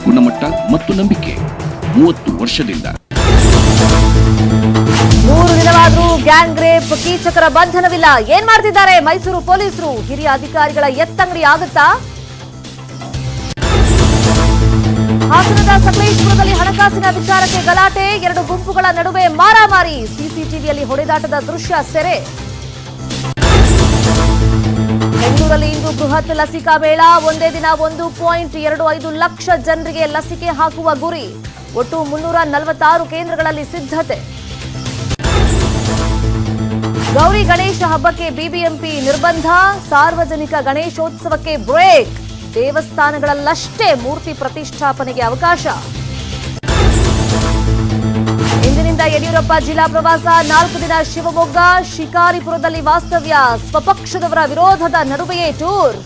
ಗುಣಮಟ್ಟ ಮತ್ತು ನಂಬಿಕೆ 30 ವರ್ಷದಿಂದ. 3 ದಿನವಾದರೂ ಗ್ಯಾಂಗ್ ರೇಪ್ ಕೀಚಕರ ಬಂಧನವಿಲ್ಲ. ಏನ್ ಮಾಡ್ತಿದ್ದಾರೆ ಮೈಸೂರು ಪೊಲೀಸರು? ಹಿರಿಯ ಅಧಿಕಾರಿಗಳ ಎತ್ತಂಗಡಿ ಆಗುತ್ತಾ? ಹಾಸನದ ಸಕಲೇಶಪುರದಲ್ಲಿ ಹಣಕಾಸಿನ ವಿಚಾರಕ್ಕೆ ಗಲಾಟೆ, 2 ಗುಂಪುಗಳ ನಡುವೆ ಮಾರಾಮಾರಿ, ಸಿಸಿಟಿವಿಯಲ್ಲಿ ಹೊಡೆದಾಟದ ದೃಶ್ಯ ಸೆರೆ. ಬೆಂಗಳೂರಲ್ಲಿ ಇಂದು ಬೃಹತ್ ಲಸಿಕಾ ಮೇಳ, ಒಂದೇ ದಿನ 1.25 ಲಕ್ಷ ಜನರಿಗೆ ಲಸಿಕೆ ಹಾಕುವ ಗುರಿ. ಒಟ್ಟು 346 ಕೇಂದ್ರಗಳಲ್ಲಿ ಸಿದ್ಧತೆ. ಗೌರಿ ಗಣೇಶ ಹಬ್ಬಕ್ಕೆ ಬಿಬಿಎಂಪಿ ನಿರ್ಬಂಧ, ಸಾರ್ವಜನಿಕ ಗಣೇಶೋತ್ಸವಕ್ಕೆ ಬ್ರೇಕ್, ದೇವಸ್ಥಾನಗಳಲ್ಲಷ್ಟೇ ಮೂರ್ತಿ ಪ್ರತಿಷ್ಠಾಪನೆಗೆ ಅವಕಾಶ. ಇಂದಿನಿಂದ ಯಡಿಯೂರಪ್ಪ ಜಿಲ್ಲಾ ಪ್ರವಾಸ, 4 ದಿನ ಶಿವಮೊಗ್ಗ, ಶಿಕಾರಿಪುರದಲ್ಲಿ ವಾಸ್ತವ್ಯ, ಸ್ವಪಕ್ಷದವರ ವಿರೋಧದ ನಡುವೆಯೇ ಟೂರ್.